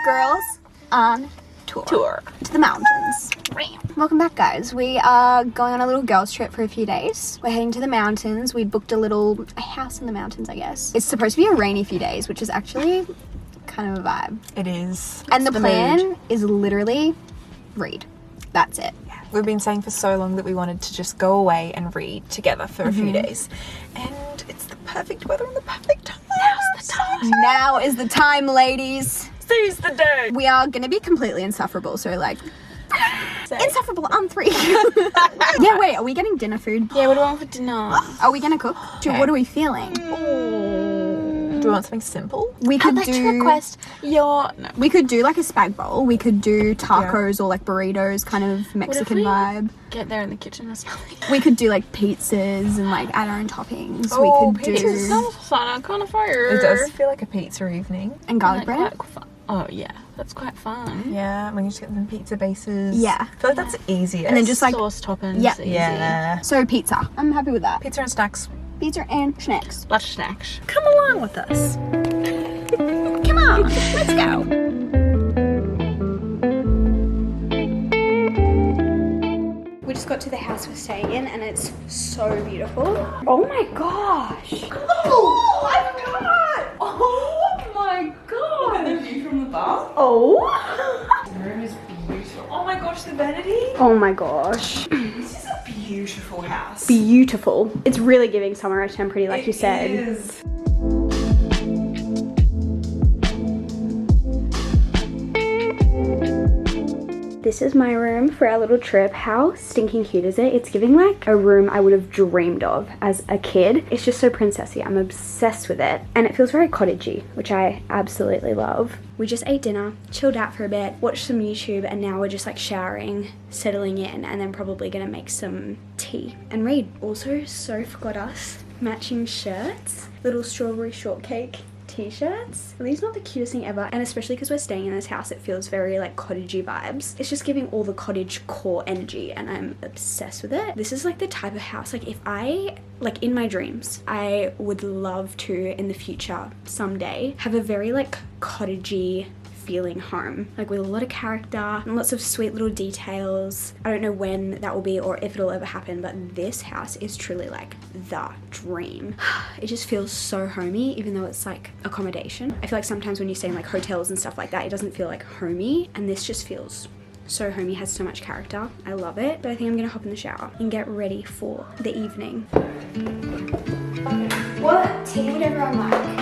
Girls on tour to the mountains. Welcome back, guys. We are going on a little girls trip for a few days. We're heading to the mountains. We booked a house in the mountains, I guess. It's supposed to be a rainy few days, which is actually kind of a vibe. It is. And the plan is literally read. That's it. Yeah. We've been saying for so long that we wanted to just go away and read together for a few days. And it's the perfect weather and the perfect time. Now's the time. Now is the time, ladies. Seize the day. We are going to be completely insufferable, so like... Insufferable on 3. Yeah, wait, are we getting dinner food? Yeah, what do I want for dinner? Are we going to cook? Okay. What are we feeling? Do we want something simple? We could I'd like to request your... No. We could do like a spag bowl. We could do tacos or like burritos, kind of Mexican vibe. Get there in the kitchen or something. We could do like pizzas and like add our own toppings. Oh, We could pizzas. do... Sounds fun. I kind of fire. It does feel like a pizza evening. And garlic bread. Oh yeah, that's quite fun. Yeah, when you just get them pizza bases. Yeah. I feel like that's easiest. And then just like... Sauce toppings. Yeah. Easy. Yeah. So pizza. I'm happy with that. Pizza and snacks. Pizza and snacks. Lots of snacks. Come along with us. Come on, let's go. We just got to the house we're staying in and it's so beautiful. Oh my gosh. Oh, I forgot. Oh my god. The view from the bath. Oh. The room is beautiful. Oh my gosh, the vanity. Oh my gosh. This is a beautiful house. Beautiful. It's really giving summer temporary, like you said. It is. This is my room for our little trip. How stinking cute is it? It's giving like a room I would have dreamed of as a kid. It's just so princessy. I'm obsessed with it. And it feels very cottagey, which I absolutely love. We just ate dinner, chilled out for a bit, watched some YouTube, and now we're just like showering, settling in, and then probably gonna make some tea and read. Also, so forgot us. Matching shirts, little strawberry shortcake t-shirts. Are these not the cutest thing ever? And especially because we're staying in this house, it feels very like cottagey vibes. It's just giving all the cottage core energy and I'm obsessed with it. This is like the type of house, like if I, like in my dreams, I would love to in the future someday have a very like cottagey feeling home, like with a lot of character and lots of sweet little details. I don't know when that will be or if it'll ever happen, but this house is truly like the dream. It just feels so homey, even though it's like accommodation. I feel like sometimes when you stay in like hotels and stuff like that, it doesn't feel like homey, and this just feels so homey, has so much character. I love it. But I think I'm gonna hop in the shower and get ready for the evening. What tea would everyone like?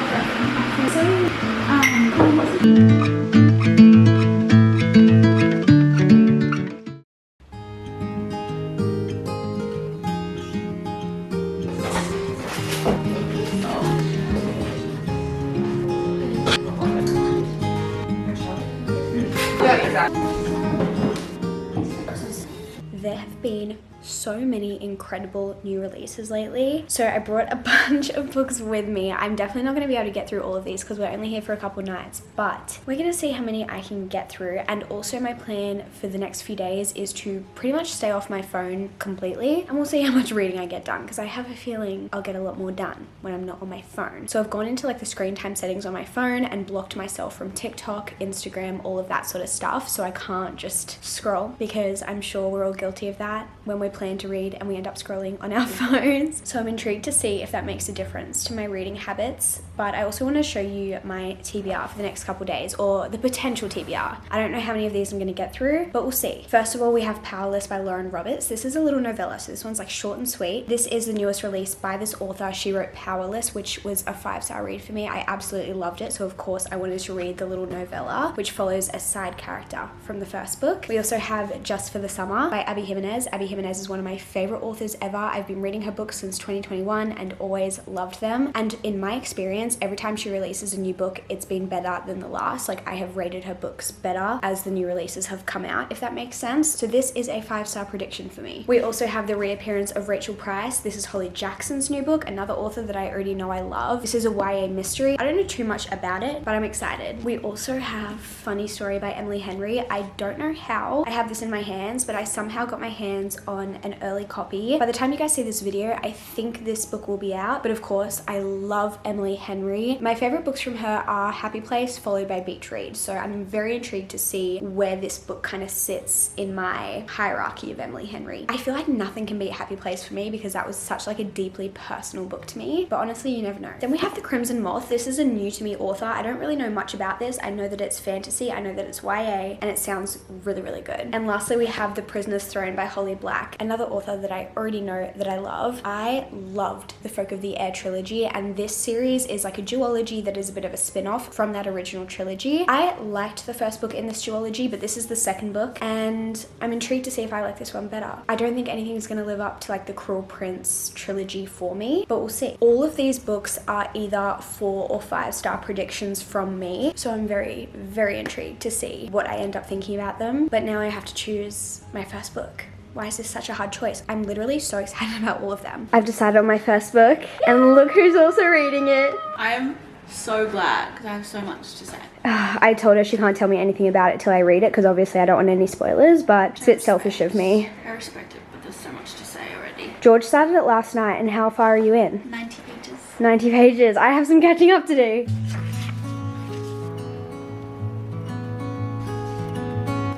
There have been so many incredible new releases lately, so I brought a bunch of books with me. I'm definitely not going to be able to get through all of these because we're only here for a couple nights, but we're going to see how many I can get through. And also my plan for the next few days is to pretty much stay off my phone completely, and we'll see how much reading I get done because I have a feeling I'll get a lot more done when I'm not on my phone. So I've gone into like the screen time settings on my phone and blocked myself from TikTok, Instagram, all of that sort of stuff, so I can't just scroll, because I'm sure we're all guilty of that when we plan to read and we end up scrolling on our phones. So I'm intrigued to see if that makes a difference to my reading habits. But I also want to show you my TBR for the next couple days, or the potential TBR. I don't know how many of these I'm going to get through, but we'll see. First of all, we have Powerless by Lauren Roberts. This is a little novella, so this one's like short and sweet. This is the newest release by this author. She wrote Powerless, which was a 5-star read for me. I absolutely loved it, so of course I wanted to read the little novella, which follows a side character from the first book. We also have Just for the Summer by Abby Jimenez. Abby Jimenez is one of my favorite authors ever. I've been reading her books since 2021 and always loved them. And in my experience, every time she releases a new book, it's been better than the last. Like, I have rated her books better as the new releases have come out, if that makes sense. So this is a 5-star prediction for me. We also have the reappearance of Rachel Price. This is Holly Jackson's new book, another author that I already know I love. This is a YA mystery. I don't know too much about it, but I'm excited. We also have Funny Story by Emily Henry. I don't know how I have this in my hands, but I somehow got my hands on an early copy. By the time you guys see this video, I think this book will be out. But of course, I love Emily Henry. My favorite books from her are Happy Place, followed by Beach Read. So I'm very intrigued to see where this book kind of sits in my hierarchy of Emily Henry. I feel like nothing can beat Happy Place for me because that was such like a deeply personal book to me. But honestly, you never know. Then we have The Crimson Moth. This is a new to me author. I don't really know much about this. I know that it's fantasy. I know that it's YA, and it sounds really, really good. And lastly, we have The Prisoner's Throne by Holly Black, another author that I already know that I love. I loved the Folk of the Air trilogy, and this series is like a duology that is a bit of a spin-off from that original trilogy. I liked the first book in this duology, but this is the second book, and I'm intrigued to see if I like this one better. I don't think anything's going to live up to like the Cruel Prince trilogy for me, but we'll see. All of these books are either 4 or 5 star predictions from me, so I'm very, very intrigued to see what I end up thinking about them. But now I have to choose my first book. Why is this such a hard choice? I'm literally so excited about all of them. I've decided on my first book, and look who's also reading it. I am so glad because I have so much to say. I told her she can't tell me anything about it till I read it because obviously I don't want any spoilers, but it's a bit selfish of me. I respect it, but there's so much to say already. George started it last night, and how far are you in? 90 pages. 90 pages. I have some catching up to do.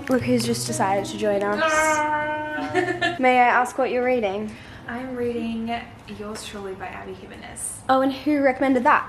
Look who's just decided to join us. May I ask what you're reading? I'm reading Yours Truly by Abby Jimenez. Oh, and who recommended that?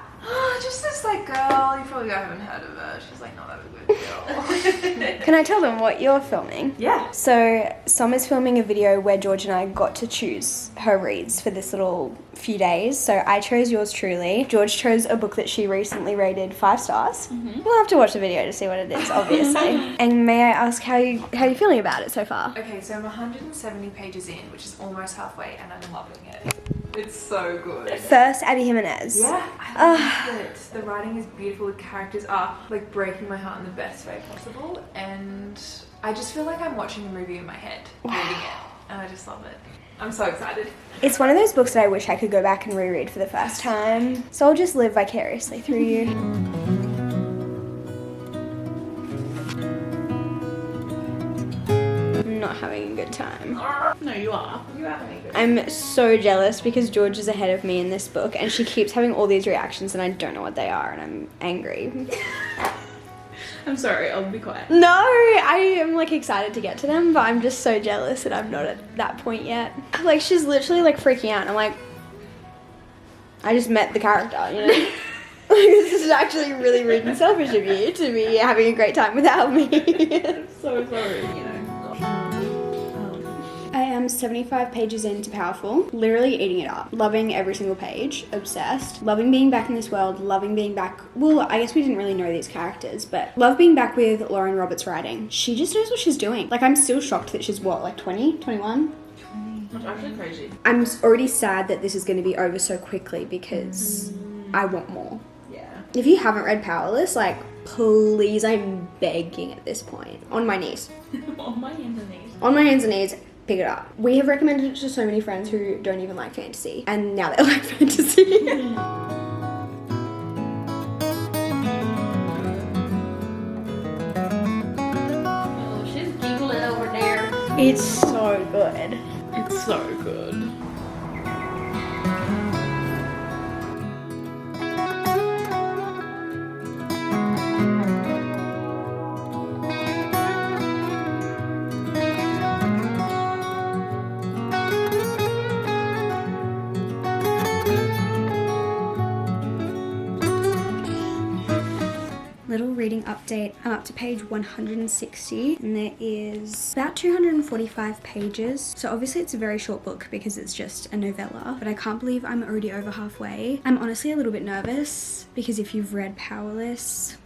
Just this like girl, you probably haven't heard of her. She's like not that a good girl. Can I tell them what you're filming? Yeah. So Summer's filming a video where George and I got to choose her reads for this little few days. So I chose Yours Truly. George chose a book that she recently rated 5 stars. We'll have to watch the video to see what it is, obviously. And may I ask how you feeling about it so far? Okay, so I'm 170 pages in, which is almost halfway, and I'm loving it. It's so good. First, Abby Jimenez. Yeah, I love it. The writing is beautiful. The characters are like breaking my heart in the best way possible, and I just feel like I'm watching a movie in my head, reading it, and I just love it. I'm so excited. It's one of those books that I wish I could go back and reread for the first time. So I'll just live vicariously through you. I'm not having a good time. No, you are. You are having a good I'm so jealous because George is ahead of me in this book and she keeps having all these reactions and I don't know what they are and I'm angry. I'm sorry, I'll be quiet. No, I am like excited to get to them, but I'm just so jealous that I'm not at that point yet. Like she's literally like freaking out and I'm like, I just met the character, you know? This is actually really rude and selfish of you to be having a great time without me. I'm so sorry, you know. I am 75 pages into Powerful, literally eating it up, loving every single page, obsessed, loving being back in this world, loving being back, well, I guess we didn't really know these characters, but love being back with Lauren Roberts writing. She just knows what she's doing. Like, I'm still shocked that she's what, like 20, 21? That's actually crazy. I'm already sad that this is going to be over so quickly because I want more. Yeah. If you haven't read Powerless, like, please, I'm begging at this point. On my knees. On my hands and knees. On my hands and knees, pick it up. We have recommended it to so many friends who don't even like fantasy, and now they like fantasy. Oh, she's giggling over there. It's so good. It's so good. Little reading update. I'm up to page 160 and there is about 245 pages. So obviously it's a very short book because it's just a novella, but I can't believe I'm already over halfway. I'm honestly a little bit nervous because if you've read Powerless,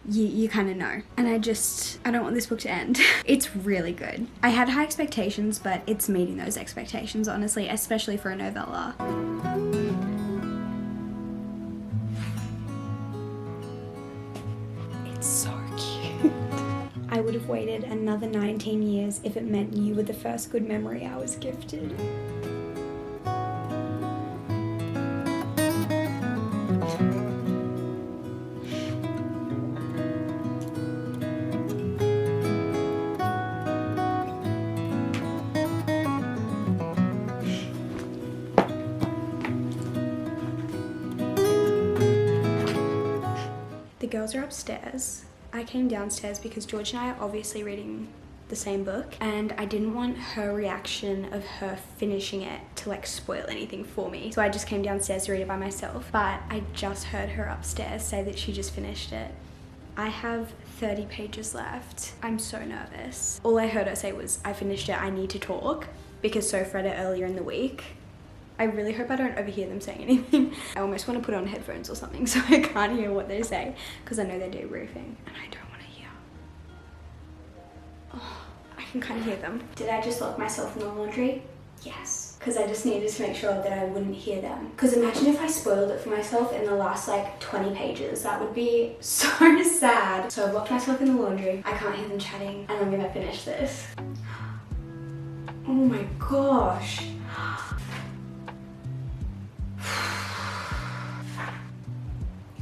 you kind of know. And I don't want this book to end. It's really good. I had high expectations, but it's meeting those expectations, honestly, especially for a novella. So cute. I would have waited another 19 years if it meant you were the first good memory I was gifted. The girls are upstairs. I came downstairs because George and I are obviously reading the same book, and I didn't want her reaction of her finishing it to like spoil anything for me. So I just came downstairs to read it by myself, but I just heard her upstairs say that she just finished it. I have 30 pages left. I'm so nervous. All I heard her say was, I finished it, I need to talk, because Soph read it earlier in the week. I really hope I don't overhear them saying anything. I almost want to put on headphones or something so I can't hear what they say, because I know they're debriefing and I don't want to hear. Oh, I can kind of hear them. Did I just lock myself in the laundry? Yes. Because I just needed to make sure that I wouldn't hear them. Because imagine if I spoiled it for myself in the last like 20 pages. That would be so sad. So I've locked myself in the laundry. I can't hear them chatting and I'm gonna finish this. Oh my gosh.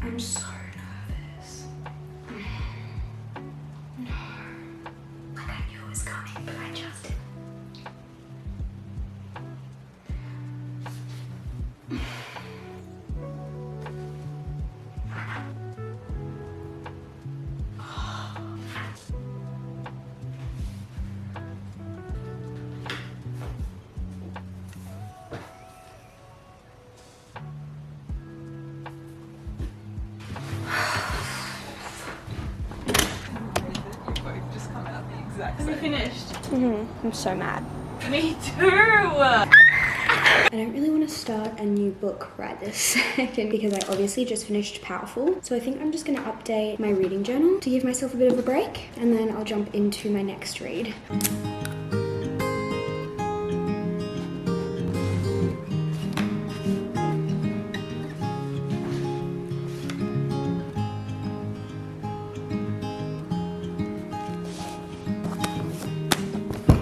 I'm so nervous. No. Like I knew it was coming, but I just didn't. Both just come out the exact Have you same. finished? I'm so mad. Me too! I don't really want to start a new book right this second because I obviously just finished Powerful. So I think I'm just going to update my reading journal to give myself a bit of a break, and then I'll jump into my next read.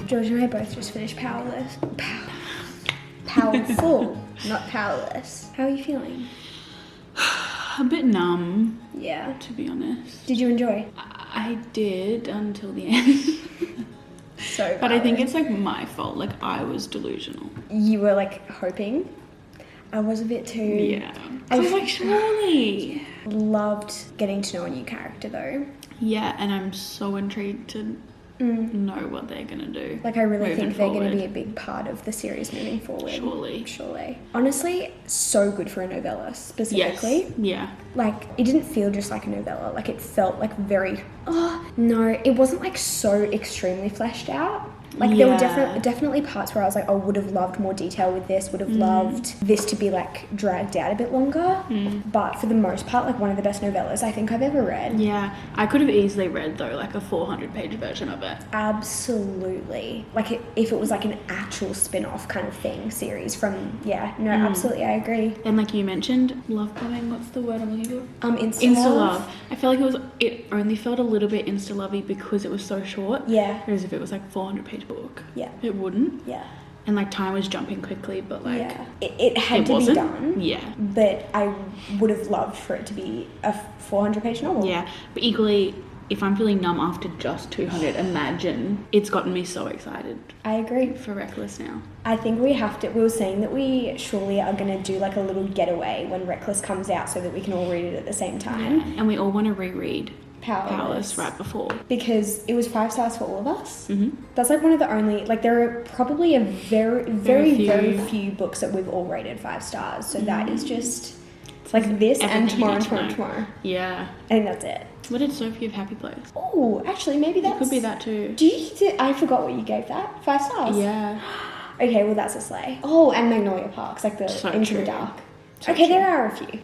George and I both just finished Powerful, not Powerless. How are you feeling? A bit numb, Yeah. to be honest. Did you enjoy? I did until the end. So But I think valid. it's like my fault. Like I was delusional. You were like hoping. I was a bit too. Yeah. I I was like, surely. Loved getting to know a new character though. Yeah, and I'm so intrigued to know what they're gonna do. Like I really moving think they're going to forward. be a big part of the series moving forward. Surely. Honestly, so good for a novella specifically. Yes. Yeah. Like it didn't feel just like a novella. Like it felt like very. Oh no, it wasn't like so extremely fleshed out. Like there were Yeah. definitely parts where I was like, I would have loved more detail with this. Would have loved this to be like dragged out a bit longer. But for the most part, like one of the best novellas I think I've ever read. Yeah. I could have easily read though like a 400-page version of it. Absolutely. Like if it was like an actual spin-off kind of thing series from absolutely I agree. And like you mentioned, love bombing. What's the word I'm looking for? Insta Insta-love. I feel like it only felt a little bit insta-lovey because it was so short. Yeah. Whereas if it was like 400-page book, Yeah. it wouldn't. Yeah. And like time was jumping quickly, but like Yeah. It had it to wasn't. be done. Yeah. But I would have loved for it to be a 400-page novel. Yeah. But equally, if I'm feeling numb after just 200, imagine it's gotten me so excited I agree. for Reckless now. I think we were saying that we surely are going to do like a little getaway when Reckless comes out so that we can all read it at the same time. And we all want to reread Powerless. right before. Because it was 5 stars for all of us. Mm-hmm. That's like one of the only, like there are probably a very few. few books that we've all rated 5 stars. So that is just like this and Everything you tomorrow need and to tomorrow and know. tomorrow. Yeah. I think that's it. What did Sophie of Happy Place? Oh, actually maybe that's... It could be that too. I forgot what you gave that. 5 stars? Yeah. Okay, well that's a slay. Oh, and Magnolia Parks, like the So Into the true. Dark. So okay, true. there are a few.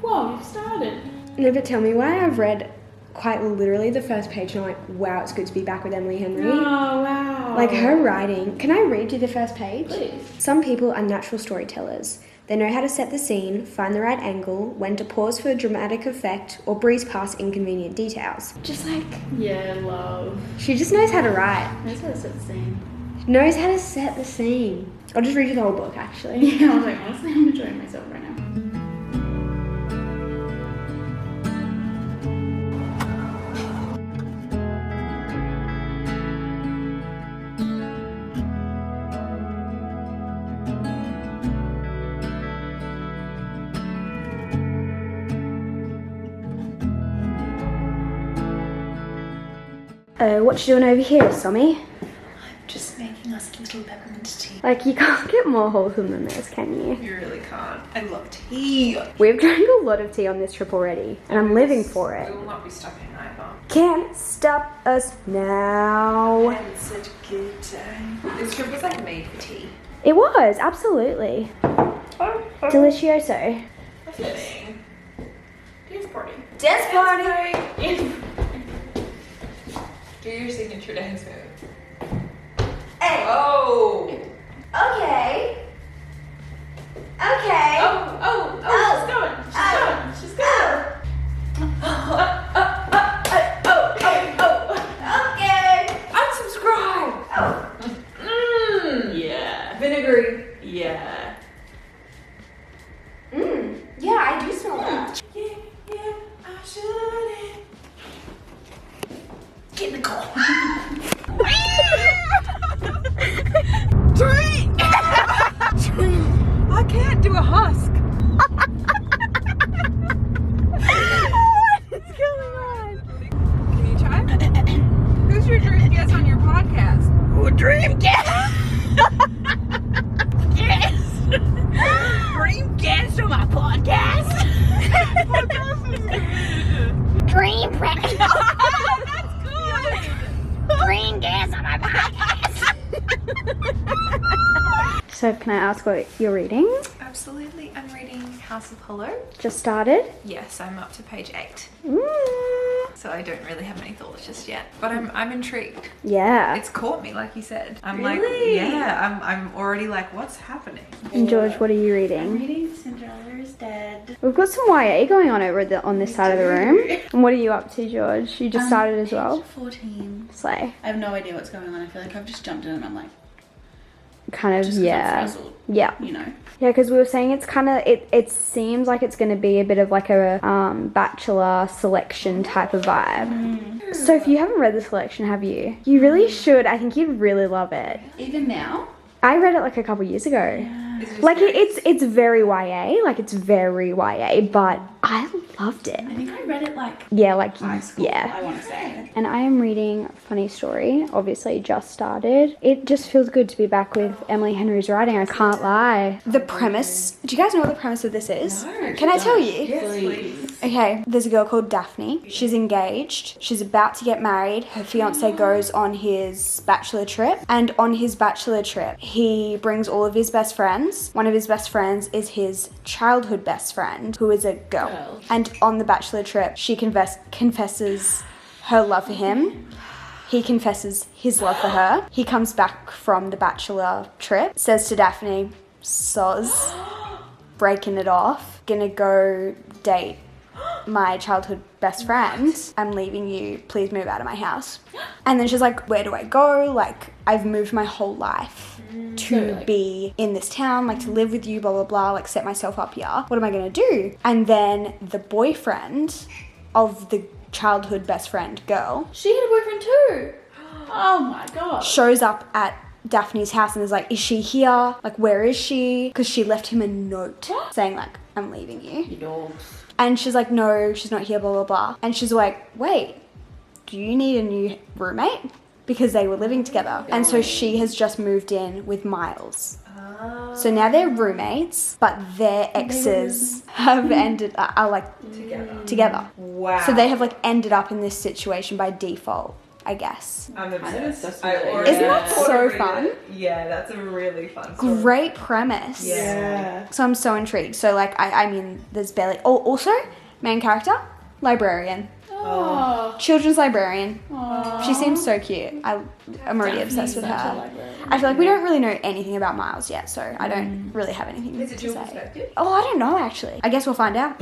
Whoa, you've started. No, but tell me why I've read quite literally the first page and I'm like, wow, it's good to be back with Emily Henry. Oh, wow. Like her writing. Can I read you the first page? Please. Some people are natural storytellers. They know how to set the scene, find the right angle, when to pause for dramatic effect, or breeze past inconvenient details. Just like, Yeah, love. she just knows how to write. That's how it's the scene. Knows how to set the scene. I'll just read you the whole book, actually. Yeah, I was like, honestly, I'm enjoying myself right now. Oh, what you doing over here, Sommy? Just making us a little peppermint tea. Like, you can't get more wholesome than this, can you? You really can't. I love tea. We've drank a lot of tea on this trip already, and I'm living for it. We will not be stopping either. Can't stop us now. Had such a good time. This trip was like made for tea. It was, absolutely. Delicioso. Fitting. Dance party. Dance party! Do your signature dance move. Hey! Oh! Okay. Okay. She's going. She's going. Okay. Unsubscribe. Yeah. Vinegary. Yeah. Yeah, I do smell that. Yeah, I shouldn't. Get in the car. Drink! I can't do a husk. What's going on? Can you try? Who's your dream guest on your podcast? Oh, dream guest. Dream guest on my podcast. Dream That's good. Dream guest on my podcast. So can I ask what you're reading? Absolutely. I'm reading House of Hollow. Just started? Yes, I'm up to page 8. Mm. So I don't really have any thoughts just yet. But I'm intrigued. Yeah. It's caught me, like you said. I'm Really? like, yeah, I'm already like, what's happening? And George, what are you I'm reading? reading Cinderella is Dead. We've got some YA going on over on this side of the room. And what are you up to, George? You just started as well? 14. Slay. I have no idea what's going on. I feel like I've just jumped in and I'm like, Kind of, just 'cause I'm yeah. frazzled, Yeah. you know. Yeah, because we were saying it's kind of, it seems like it's going to be a bit of like a bachelor selection type of vibe. So if you haven't read the selection, have you? You really should. I think you'd really love it. Even now? I read it like a couple years ago. Is it just Like very- it's very YA, like it's very YA, but I loved it. I think I read it like Yeah, like high school, yeah. I want to say. And I am reading Funny Story, obviously just started. It just feels good to be back with Emily Henry's writing, I can't lie. The premise, do you guys know what the premise of this is? No. Can I tell you? Yes, please. Okay, there's a girl called Daphne. She's engaged. She's about to get married. Her fiance goes on his bachelor trip. And on his bachelor trip, he brings all of his best friends. One of his best friends is his childhood best friend, who is a girl. And on the bachelor trip, she confesses her love for him. He confesses his love for her. He comes back from the bachelor trip, says to Daphne, soz, breaking it off, gonna go date my childhood best friend. I'm leaving you, please move out of my house. And then she's like, where do I go? Like, I've moved my whole life to be in this town, like to live with you, blah, blah, blah, like set myself up here. What am I gonna do? And then the boyfriend of the childhood best friend girl She had a boyfriend too. Oh my gosh. shows up at Daphne's house and is like, is she here? Like, where is she? Because she left him a note saying like, I'm leaving you. You dogs. And she's like, no, she's not here, blah, blah, blah. And she's like, wait, do you need a new roommate? Because they were living together. And so she has just moved in with Miles. So now they're roommates, but their exes have are like together. Wow. So they have like ended up in this situation by default, I guess. I'm That's obsessed. so I sweet. already Isn't that want to so read fun? it. Yeah, that's a really fun story. Great premise. Yeah. So I'm so intrigued. So like, I mean, there's barely, oh, also, main character, librarian. Oh. Children's librarian. Aww. She seems so cute. I'm already obsessed with Such a her. librarian. I feel like we don't really know anything about Miles yet, so I don't really have anything Is it to your say. perspective? Oh, I don't know actually. I guess we'll find out.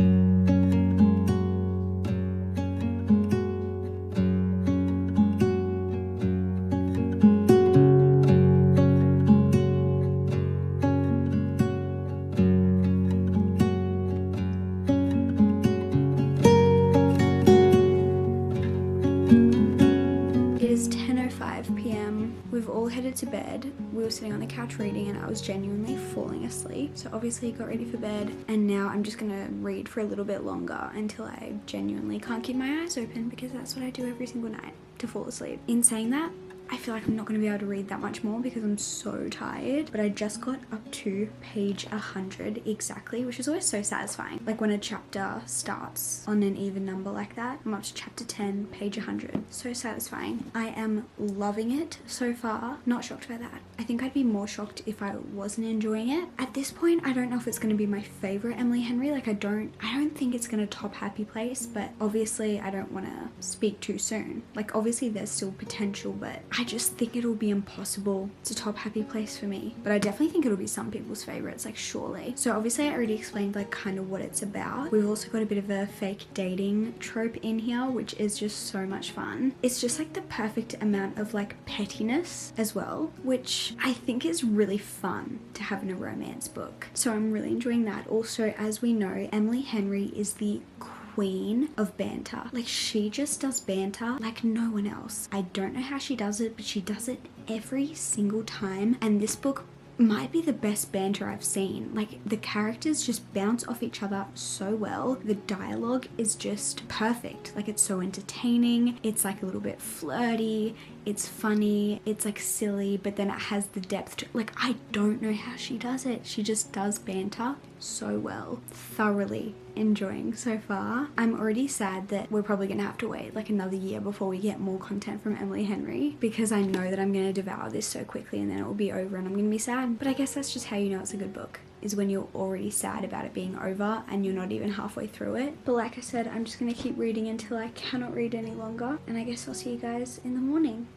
It is 10:05 p.m. We've all headed to bed. We were sitting on the couch reading and I was genuinely falling asleep. So obviously got ready for bed and now I'm just gonna read for a little bit longer until I genuinely can't keep my eyes open, because that's what I do every single night to fall asleep. In saying that, I feel like I'm not going to be able to read that much more because I'm so tired, but I just got up to page 100 exactly, which is always so satisfying. Like when a chapter starts on an even number like that, I'm up to chapter 10, page 100. So satisfying. I am loving it so far. Not shocked by that. I think I'd be more shocked if I wasn't enjoying it. At this point, I don't know if it's going to be my favorite Emily Henry. Like I don't think it's going to top Happy Place, but obviously I don't want to speak too soon. Like obviously there's still potential, but I just think it'll be impossible to top Happy Place for me. But I definitely think it'll be some people's favorites, like surely. So obviously I already explained like kind of what it's about. We've also got a bit of a fake dating trope in here, which is just so much fun. It's just like the perfect amount of like pettiness as well, which I think is really fun to have in a romance book. So I'm really enjoying that. Also, as we know, Emily Henry is the queen of banter. Like she just does banter like no one else. I don't know how she does it, but she does it every single time, and this book might be the best banter I've seen. Like the characters just bounce off each other so well. The dialogue is just perfect. Like it's so entertaining. It's like a little bit flirty. It's funny. It's like silly, but then it has the depth to, like I don't know how she does it. She just does banter so well. Thoroughly enjoying so far. I'm already sad that we're probably gonna have to wait like another year before we get more content from Emily Henry, because I know that I'm gonna devour this so quickly and then it will be over and I'm gonna be sad. But I guess that's just how you know it's a good book, is when you're already sad about it being over and you're not even halfway through it. But like I said, I'm just gonna keep reading until I cannot read any longer, and I guess I'll see you guys in the morning.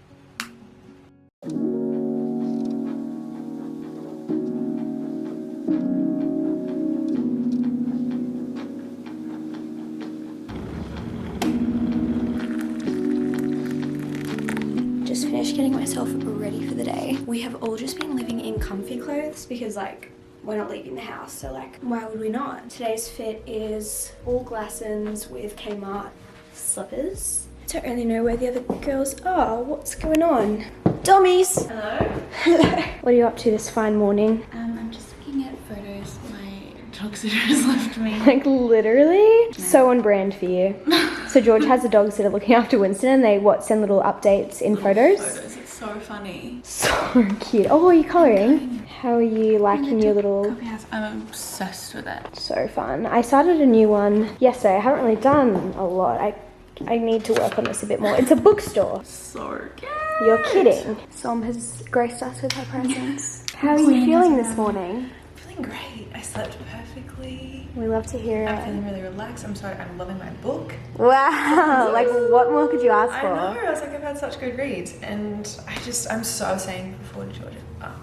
Just finished getting myself ready for the day. We have all just been living in comfy clothes because like we're not leaving the house, so like why would we not? Today's fit is all Glassons with Kmart slippers. Don't really know where the other girls are. What's going on? Dummies! Hello? Hello. What are you up to this fine morning? I'm just looking at photos my dog sitter has left me. Like literally? So on brand for you. So George has a dog sitter looking after Winston and they send little updates in photos? It's so funny. So cute. Oh, are you colouring? How are you liking your little... Coffee house. I'm obsessed with it. So fun. I started a new one yesterday. I haven't really done a lot. I need to work on this a bit more. It's a bookstore. So cute. You're kidding. Som has graced us with her presence. How are you feeling this morning? Feeling great. I slept perfectly. We love to hear I'm it. feeling really relaxed. I'm loving my book. Wow. Like what more could you ask I for? know. I was like, I've had such good reads, and I was saying before to Georgia.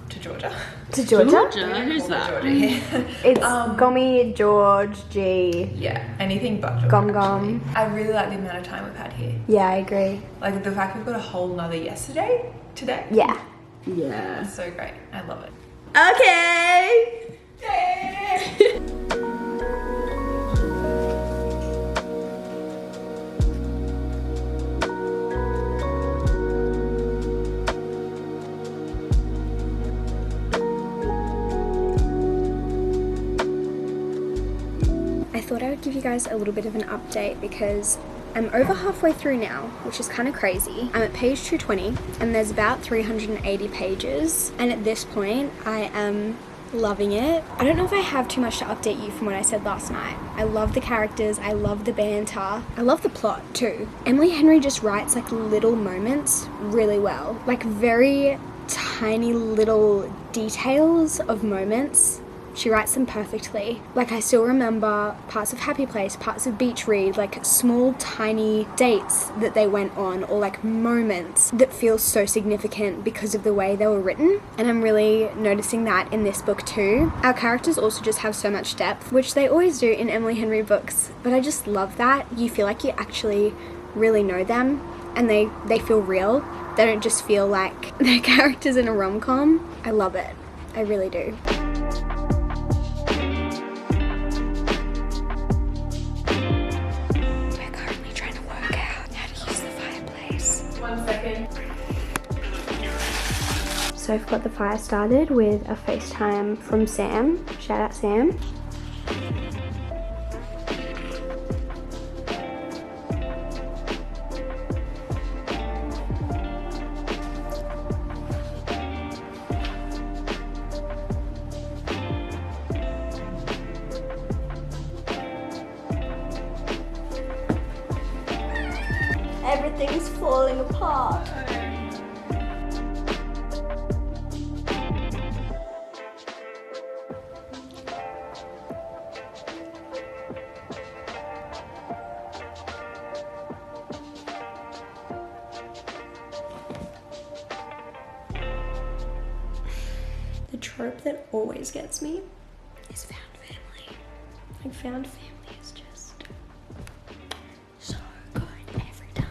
To Georgia? Who's that? Georgia here. It's Gommy, George, G. Yeah, anything but Georgia. Gum actually. Gum. I really like the amount of time we've had here. Yeah, I agree. Like the fact we've got a whole nother yesterday, today. Yeah. Yeah. It's so great. I love it. Okay. I thought I would give you guys a little bit of an update because I'm over halfway through now, which is kind of crazy. I'm at page 220 and there's about 380 pages. And at this point, I am loving it. I don't know if I have too much to update you from what I said last night. I love the characters, I love the banter, I love the plot too. Emily Henry just writes like little moments really well. Like very tiny little details of moments. She writes them perfectly. Like I still remember parts of Happy Place, parts of Beach Read, like small tiny dates that they went on, or like moments that feel so significant because of the way they were written. And I'm really noticing that in this book too. Our characters also just have so much depth, which they always do in Emily Henry books, but I just love that. You feel like you actually really know them and they feel real. They don't just feel like they're characters in a rom-com. I love it. I really do. So I've got the fire started with a FaceTime from Sam. Shout out Sam. Everything's falling apart. The trope that always gets me is found family. Like found family is just so good every time.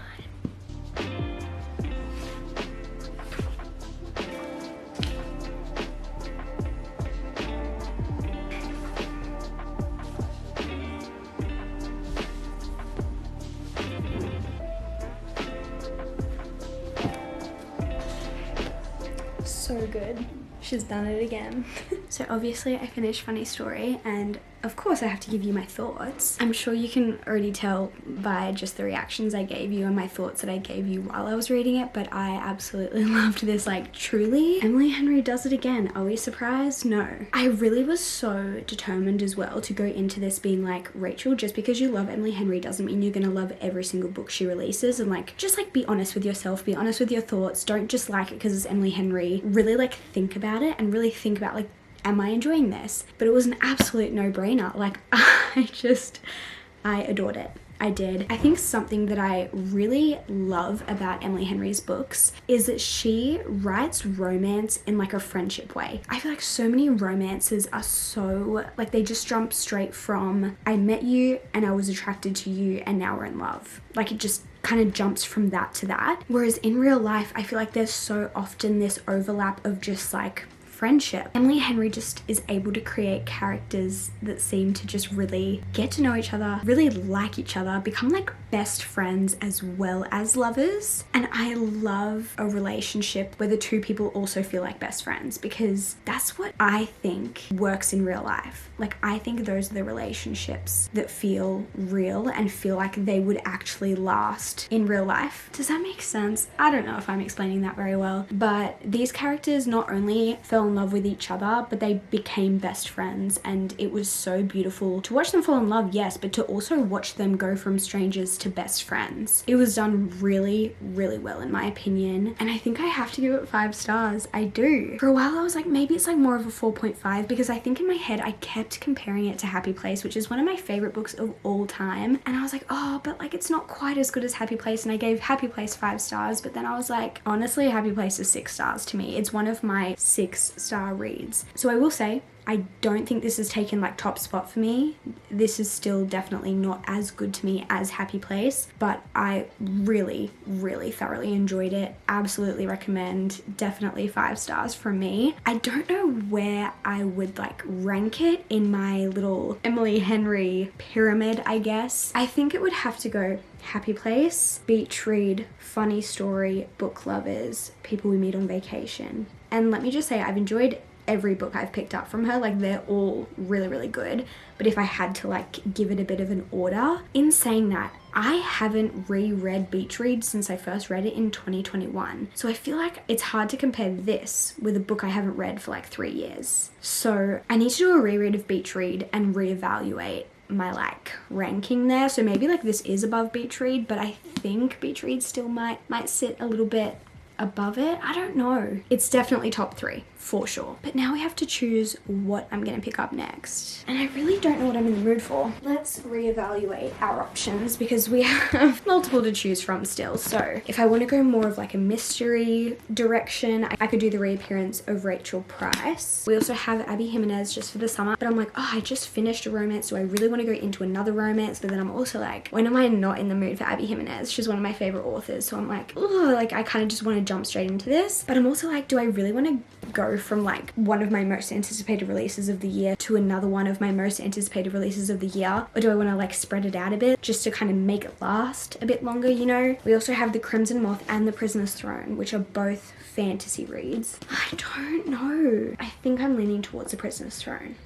So good. She's done it again. So obviously I finished Funny Story, and of course I have to give you my thoughts. I'm sure you can already tell by just the reactions I gave you and my thoughts that I gave you while I was reading it, but I absolutely loved this. Like, truly, Emily Henry does it again. Are we surprised? No. I really was so determined as well to go into this being like, Rachel, just because you love Emily Henry doesn't mean you're gonna love every single book she releases, and like, just like be honest with yourself, be honest with your thoughts. Don't just like it because it's Emily Henry. Really like think about it and really think about like, am I enjoying this? But it was an absolute no-brainer. Like, I adored it. I did. I think something that I really love about Emily Henry's books is that she writes romance in like a friendship way. I feel like so many romances are so, like, they just jump straight from I met you and I was attracted to you and now we're in love. Like, it just kind of jumps from that to that. Whereas in real life, I feel like there's so often this overlap of just like friendship. Emily Henry just is able to create characters that seem to just really get to know each other, really like each other, become like best friends as well as lovers. And I love a relationship where the two people also feel like best friends, because that's what I think works in real life. Like, I think those are the relationships that feel real and feel like they would actually last in real life. Does that make sense? I don't know if I'm explaining that very well, but these characters not only fell in love with each other, but they became best friends, and it was so beautiful to watch them fall in love, yes, but to also watch them go from strangers to best friends. It was done really, really well in my opinion, and I think I have to give it 5 stars. I do. For a while I was like, maybe it's like more of a 4.5, because I think in my head I kept comparing it to Happy Place, which is one of my favorite books of all time, and I was like, oh, but like it's not quite as good as Happy Place, and I gave Happy Place 5 stars, but then I was like, honestly, Happy Place is 6 stars to me. It's one of my 6-star reads. So I will say, I don't think this has taken like top spot for me. This is still definitely not as good to me as Happy Place, but I really, really thoroughly enjoyed it. Absolutely recommend. Definitely 5 stars from me. I don't know where I would like rank it in my little Emily Henry pyramid, I guess. I think it would have to go Happy Place, Beach Read, Funny Story, Book Lovers, People We Meet on Vacation. And let me just say, I've enjoyed every book I've picked up from her. Like, they're all really, really good. But if I had to like give it a bit of an order, in saying that, I haven't reread Beach Read since I first read it in 2021. So I feel like it's hard to compare this with a book I haven't read for like 3 years. So I need to do a reread of Beach Read and reevaluate my like ranking there. So maybe like this is above Beach Read, but I think Beach Read still might sit a little bit above it. I don't know. It's definitely top 3 for sure. But now we have to choose what I'm gonna pick up next. And I really don't know what I'm in the mood for. Let's reevaluate our options because we have multiple to choose from still. So if I want to go more of like a mystery direction, I could do the reappearance of Rachel Price. We also have Abby Jimenez just for the summer, but I'm like, oh, I just finished a romance. Do I really want to go into another romance? But then I'm also like, when am I not in the mood for Abby Jimenez? She's one of my favorite authors. So I'm like, oh, like I kind of just want to jump straight into this. But I'm also like, do I really want to go from like one of my most anticipated releases of the year to another one of my most anticipated releases of the year, or do I want to like spread it out a bit just to kind of make it last a bit longer, you know? We also have The Crimson Moth and The Prisoner's Throne, which are both fantasy reads. I don't know. I think I'm leaning towards The Prisoner's Throne.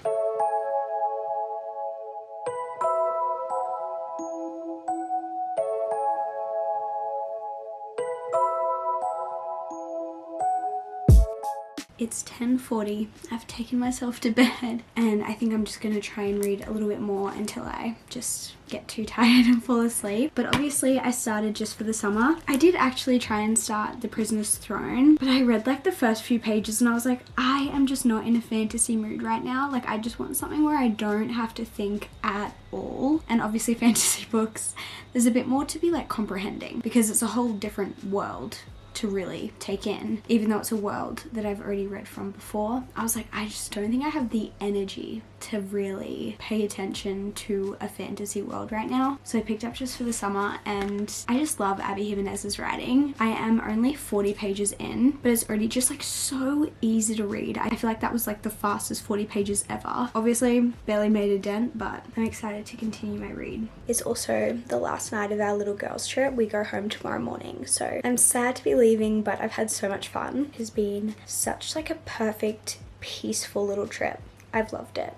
It's 10:40. I've taken myself to bed and I think I'm just gonna try and read a little bit more until I just get too tired and fall asleep. But obviously I started just for the summer. I did actually try and start The Prisoner's Throne, but I read like the first few pages and I was like, I am just not in a fantasy mood right now. Like I just want something where I don't have to think at all. And obviously fantasy books, there's a bit more to be like comprehending because it's a whole different world to really take in, even though it's a world that I've already read from before. I was like, I just don't think I have the energy to really pay attention to a fantasy world right now. So I picked up just for the summer and I just love Abby Jimenez's writing. I am only 40 pages in, but it's already just like so easy to read. I feel like that was like the fastest 40 pages ever. Obviously barely made a dent, but I'm excited to continue my read. It's also the last night of our little girls trip. We go home tomorrow morning, so I'm sad to be leaving, but I've had so much fun. It has been such like a perfect, peaceful little trip. I've loved it.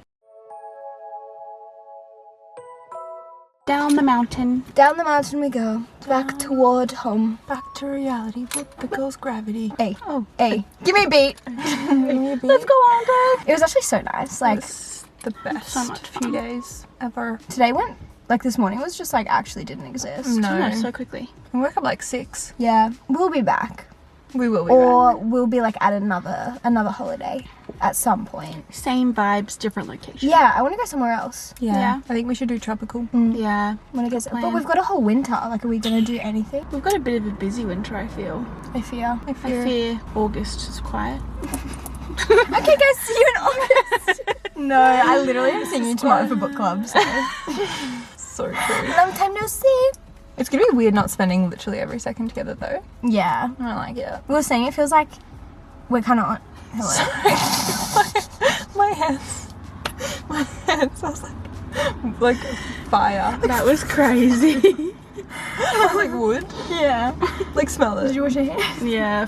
Down the mountain. Down the mountain we go, back toward home. Back to reality with the girl's gravity. Hey, Oh, hey, give me a beat. Let's go on, babe. It was actually so nice. Like, It's the best So much few days ever. today went, like this morning was just like actually didn't exist. No. So quickly. We woke up like 6. Yeah, we'll be back. We will be Or we'll be like at another holiday at some point. Same vibes, different location. Yeah, I want to go somewhere else. back. Yeah. Yeah. I think we should do tropical. Yeah. I want to go, but Plan. we've got a whole winter. Like, are we gonna do anything? We've got a bit of a busy winter, I feel. I fear. I fear August is quiet. Okay, guys, see you in August. No, I literally am seeing you tomorrow for book club. So. So true. Long time no see. It's gonna be weird not spending literally every second together though. Yeah, I don't like it. we were saying it feels like we're kind of on. Hello. My hands. My hands. I was like fire. That was crazy. I was like wood. Yeah. Like smell it. Did you wash your hands? Yeah.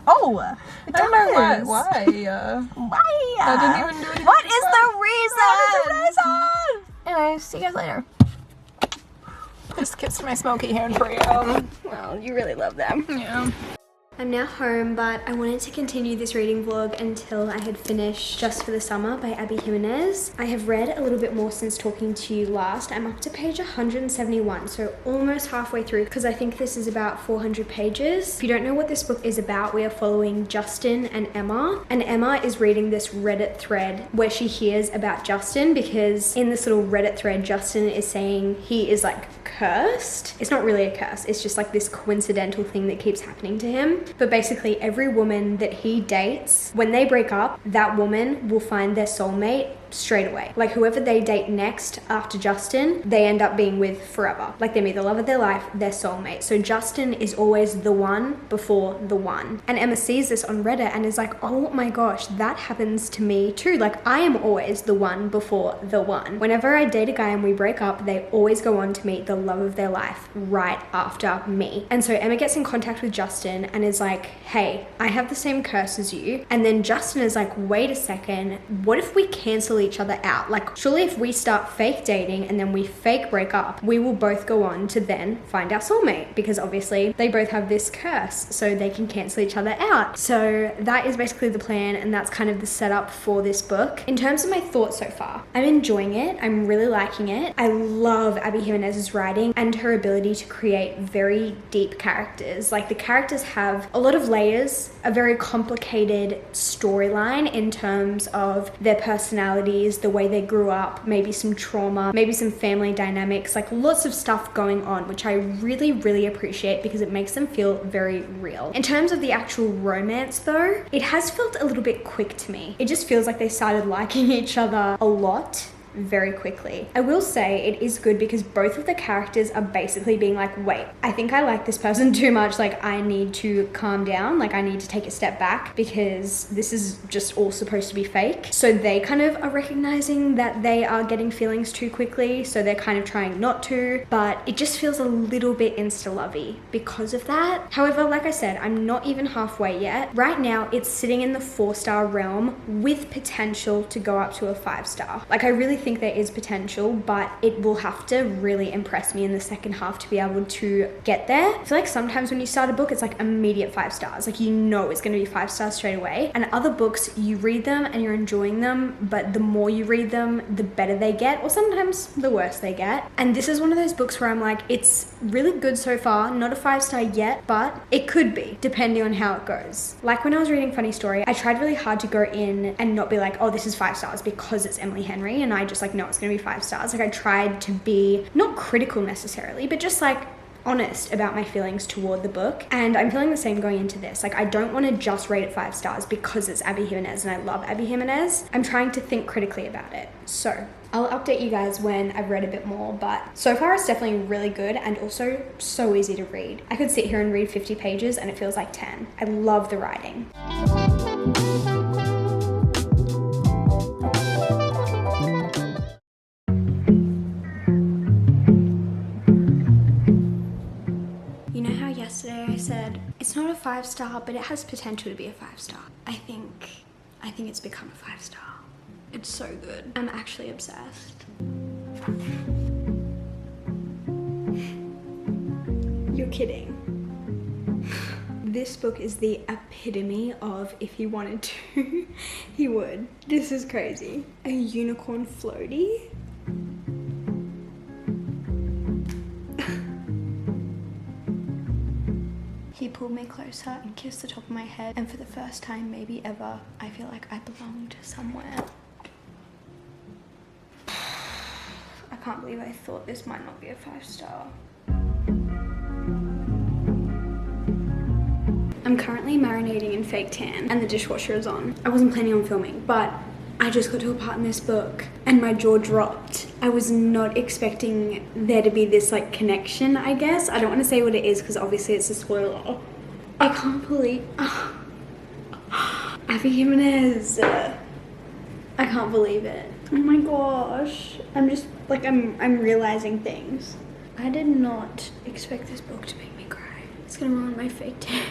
Oh, I don't know why. does. Why? Why? I didn't even do anything. What is the reason? Anyway, see you guys later. Just kissed my smoky hand for you. Well, you really love them. Yeah. I'm now home, but I wanted to continue this reading vlog until I had finished Just for the Summer by Abby Jimenez. I have read a little bit more since talking to you last. I'm up to page 171, so almost halfway through, because I think this is about 400 pages. If you don't know what this book is about, we are following Justin and Emma is reading this Reddit thread where she hears about Justin, because in this little Reddit thread, Justin is saying he is like cursed. It's not really a curse, it's just like this coincidental thing that keeps happening to him. But basically every woman that he dates, when they break up, that woman will find their soulmate straight away. Like whoever they date next after Justin, they end up being with forever. Like they meet the love of their life, their soulmate. So Justin is always the one before the one. And Emma sees this on Reddit and is like, oh my gosh, that happens to me too. Like I am always the one before the one. Whenever I date a guy and we break up, they always go on to meet the love of their life right after me. And so Emma gets in contact with Justin and is like, hey, I have the same curse as you. And then Justin is like, wait a second, what if we cancel each other out? Like surely if we start fake dating and then we fake break up, we will both go on to then find our soulmate, because obviously they both have this curse, so they can cancel each other out. So that is basically the plan, and that's kind of the setup for this book. In terms of my thoughts so far, I'm enjoying it. I'm really liking it. I love Abby Jimenez's writing and her ability to create very deep characters. Like the characters have a lot of layers, a very complicated storyline in terms of their personalities, the way they grew up, maybe some trauma, maybe some family dynamics, like lots of stuff going on, which I really, really appreciate because it makes them feel very real. In terms of the actual romance though, it has felt a little bit quick to me. It just feels like they started liking each other a lot very quickly. I will say it is good because both of the characters are basically being like, wait, I think I like this person too much. Like, I need to calm down. Like, I need to take a step back because this is just all supposed to be fake. So they kind of are recognizing that they are getting feelings too quickly. So they're kind of trying not to, but it just feels a little bit insta-lovey because of that. However, like I said, I'm not even halfway yet. Right now, it's sitting in the 4-star realm with potential to go up to a 5-star. Like, I really think there is potential, but it will have to really impress me in the second half to be able to get there. I feel like sometimes when you start a book, it's like immediate 5 stars. Like, you know it's going to be 5 stars straight away. And other books, you read them and you're enjoying them, but the more you read them, the better they get, or sometimes the worse they get. And this is one of those books where I'm like, it's really good so far, not a 5-star yet, but it could be, depending on how it goes. Like when I was reading Funny Story, I tried really hard to go in and not be like, oh, this is 5 stars because it's Emily Henry, and I just like, no, it's going to be 5 stars. Like, I tried to be not critical necessarily, but just like honest about my feelings toward the book. And I'm feeling the same going into this. Like, I don't want to just rate it 5 stars because it's Abby Jimenez and I love Abby Jimenez. I'm trying to think critically about it. So I'll update you guys when I've read a bit more, but so far it's definitely really good and also so easy to read. I could sit here and read 50 pages and it feels like 10. I love the writing. You know how yesterday I said it's not a 5-star, but it has potential to be a 5-star? I think it's become a 5-star. It's so good. I'm actually obsessed. You're kidding. This book is the epitome of if he wanted to, he would. This is crazy. A unicorn floaty? He pulled me closer and kissed the top of my head, and for the first time, maybe ever, I feel like I belonged somewhere. I can't believe I thought this might not be a 5-star. I'm currently marinating in fake tan and the dishwasher is on. I wasn't planning on filming, but I just got to a part in this book and my jaw dropped. I was not expecting there to be this like connection, I guess. I don't want to say what it is because obviously it's a spoiler. I can't believe... Abby Jimenez. I can't believe it. Oh my gosh. I'm just like, I'm realizing things. I did not expect this book to make me cry. It's gonna ruin my fake tan.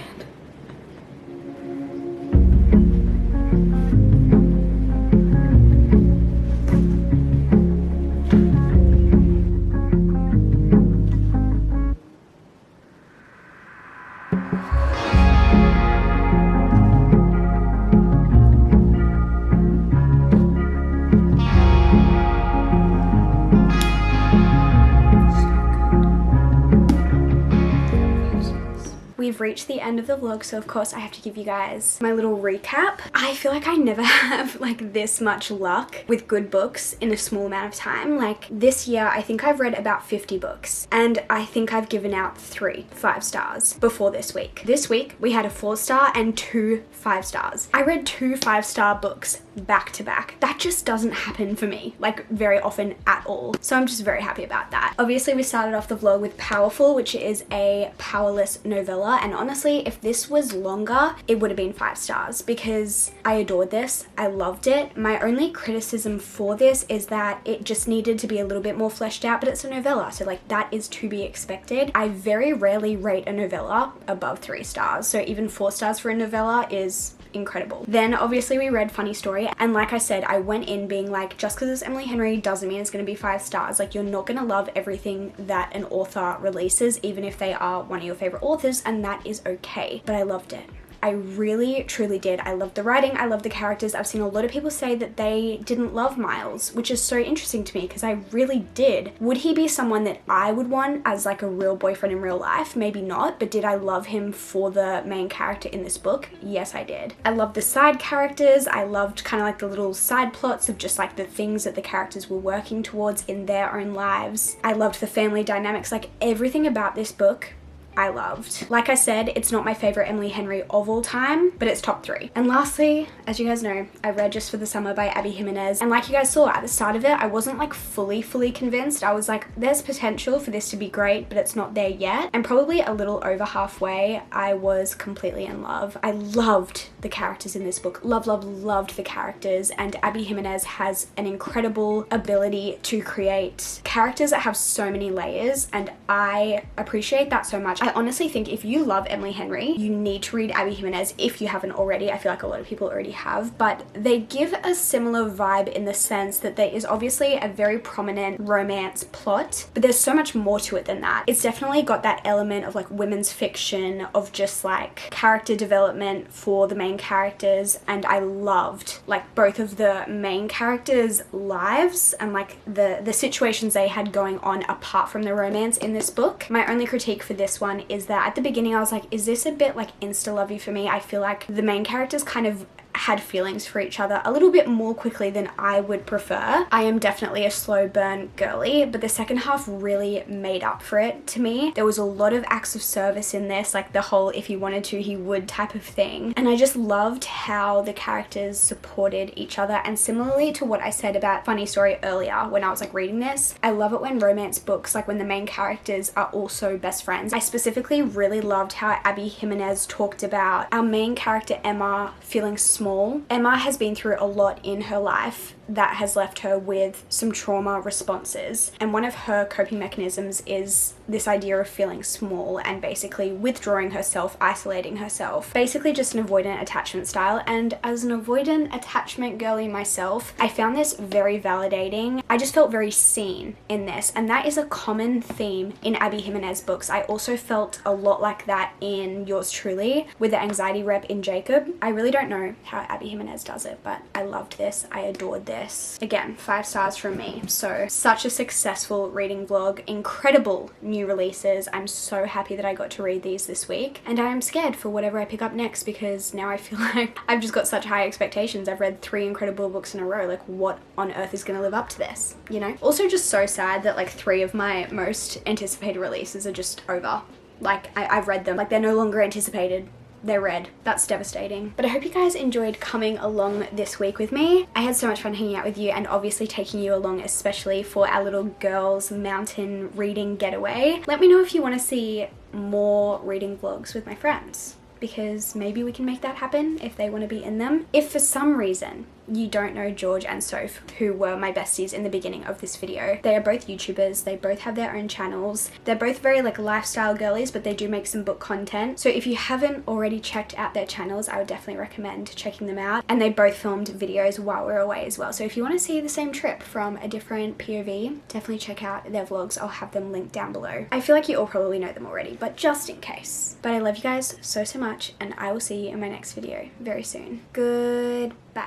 We've reached the end of the vlog, so of course I have to give you guys my little recap. I feel like I never have like this much luck with good books in a small amount of time. Like this year, I think I've read about 50 books and I think I've given out 3 5-stars before this week. This week we had a 4-star and 2 5-stars. I read 2 5-star books back to back. That just doesn't happen for me like very often at all. So I'm just very happy about that. Obviously we started off the vlog with Powerful, which is a powerless novella. And honestly, if this was longer, it would have been 5 stars because I adored this. I loved it. My only criticism for this is that it just needed to be a little bit more fleshed out, but it's a novella, so like that is to be expected. I very rarely rate a novella above 3 stars, so even 4 stars for a novella is incredible. Then obviously we read Funny Story, and like I said, I went in being like, just because it's Emily Henry doesn't mean it's going to be 5 stars. Like, you're not going to love everything that an author releases, even if they are one of your favorite authors, and that is okay. But I loved it. I really, truly did. I loved the writing. I loved the characters. I've seen a lot of people say that they didn't love Miles, which is so interesting to me because I really did. Would he be someone that I would want as like a real boyfriend in real life? Maybe not, but did I love him for the main character in this book? Yes, I did. I loved the side characters. I loved kind of like the little side plots of just like the things that the characters were working towards in their own lives. I loved the family dynamics. Like, everything about this book I loved. Like I said, it's not my favorite Emily Henry of all time, but it's top 3. And lastly, as you guys know, I read Just for the Summer by Abby Jimenez. And like you guys saw at the start of it, I wasn't like fully convinced. I was like, there's potential for this to be great, but it's not there yet. And probably a little over halfway, I was completely in love. I loved the characters in this book. Loved the characters. And Abby Jimenez has an incredible ability to create characters that have so many layers, and I appreciate that so much. I honestly think if you love Emily Henry, you need to read Abby Jimenez if you haven't already. I feel like a lot of people already have, but they give a similar vibe in the sense that there is obviously a very prominent romance plot, but there's so much more to it than that. It's definitely got that element of like women's fiction, of just like character development for the main characters, and I loved like both of the main characters' lives and like the situations they had going on apart from the romance in this book. My only critique for this one is that at the beginning I was like, is this a bit like insta-lovey for me? I feel like the main characters kind of had feelings for each other a little bit more quickly than I would prefer. I am definitely a slow burn girly, but the second half really made up for it to me. There was a lot of acts of service in this, like the whole if he wanted to, he would type of thing. And I just loved how the characters supported each other. And similarly to what I said about Funny Story earlier when I was like reading this, I love it when romance books, like when the main characters are also best friends. I specifically really loved how Abby Jimenez talked about our main character Emma feeling small. Emma has been through a lot in her life that has left her with some trauma responses, and one of her coping mechanisms is this idea of feeling small and basically withdrawing herself, isolating herself, basically just an avoidant attachment style. And as an avoidant attachment girly myself, I found this very validating. I just felt very seen in this, and that is a common theme in Abby Jimenez books. I also felt a lot like that in Yours Truly with the anxiety rep in Jacob. I really don't know how Abby Jimenez does it, but I loved this. I adored this. Again, 5 stars from me. So such a successful reading vlog, incredible new releases. I'm so happy that I got to read these this week, and I am scared for whatever I pick up next because now I feel like I've just got such high expectations. I've read 3 incredible books in a row. Like, what on earth is going to live up to this, you know? Also just so sad that like 3 of my most anticipated releases are just over. Like I've read them, like they're no longer anticipated. They're read. That's devastating. But I hope you guys enjoyed coming along this week with me. I had so much fun hanging out with you and obviously taking you along, especially for our little girls mountain reading getaway. Let me know if you want to see more reading vlogs with my friends, because maybe we can make that happen if they want to be in them. If for some reason you don't know George and Soph, who were my besties in the beginning of this video, they are both YouTubers. They both have their own channels. They're both very like lifestyle girlies, but they do make some book content. So if you haven't already checked out their channels, I would definitely recommend checking them out. And they both filmed videos while we were away as well. So if you want to see the same trip from a different POV, definitely check out their vlogs. I'll have them linked down below. I feel like you all probably know them already, but just in case. But I love you guys so much, and I will see you in my next video very soon. Goodbye.